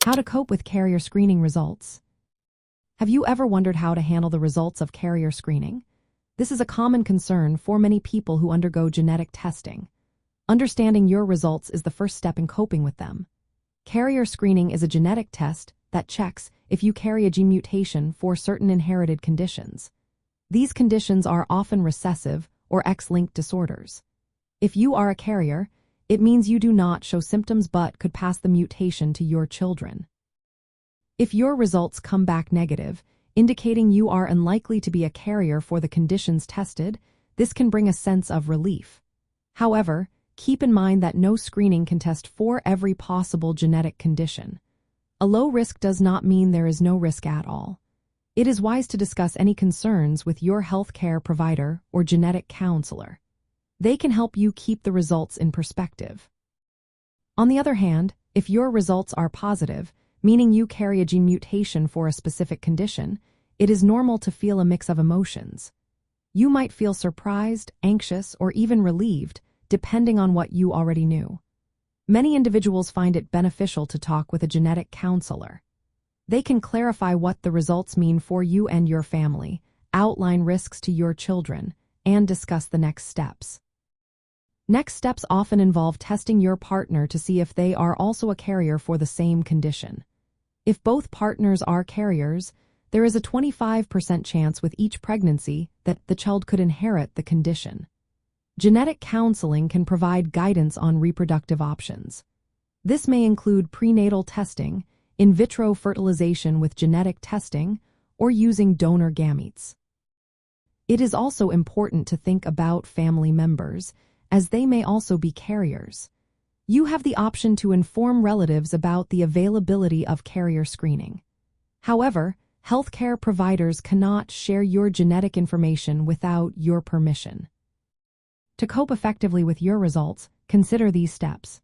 How to cope with carrier screening results. Have you ever wondered how to handle the results of carrier screening? This is a common concern for many people who undergo genetic testing. Understanding your results is the first step in coping with them. Carrier screening is a genetic test that checks if you carry a gene mutation for certain inherited conditions. These conditions are often recessive or X-linked disorders. If you are a carrier, it means you do not show symptoms but could pass the mutation to your children. If your results come back negative, indicating you are unlikely to be a carrier for the conditions tested, this can bring a sense of relief. However, keep in mind that no screening can test for every possible genetic condition. A low risk does not mean there is no risk at all. It is wise to discuss any concerns with your healthcare provider or genetic counselor. They can help you keep the results in perspective. On the other hand, if your results are positive, meaning you carry a gene mutation for a specific condition, it is normal to feel a mix of emotions. You might feel surprised, anxious, or even relieved, depending on what you already knew. Many individuals find it beneficial to talk with a genetic counselor. They can clarify what the results mean for you and your family, outline risks to your children, and discuss the next steps. Next steps often involve testing your partner to see if they are also a carrier for the same condition. If both partners are carriers, there is a 25% chance with each pregnancy that the child could inherit the condition. Genetic counseling can provide guidance on reproductive options. This may include prenatal testing, in vitro fertilization with genetic testing, or using donor gametes. It is also important to think about family members, as they may also be carriers. You have the option to inform relatives about the availability of carrier screening. However, healthcare providers cannot share your genetic information without your permission. To cope effectively with your results, consider these steps.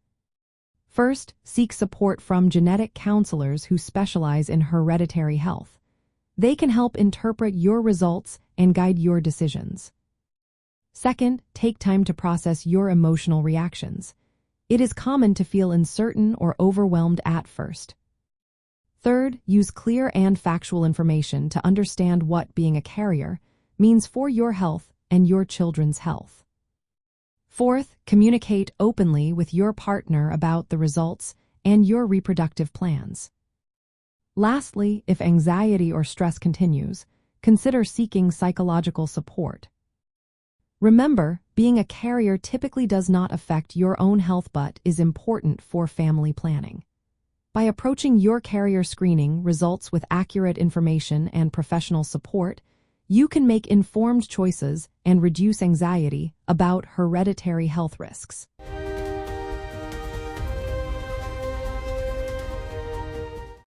First, seek support from genetic counselors who specialize in hereditary health. They can help interpret your results and guide your decisions. Second, take time to process your emotional reactions. It is common to feel uncertain or overwhelmed at first. Third, use clear and factual information to understand what being a carrier means for your health and your children's health. Fourth, communicate openly with your partner about the results and your reproductive plans. Lastly, if anxiety or stress continues, consider seeking psychological support. Remember, being a carrier typically does not affect your own health but is important for family planning. By approaching your carrier screening results with accurate information and professional support, you can make informed choices and reduce anxiety about hereditary health risks.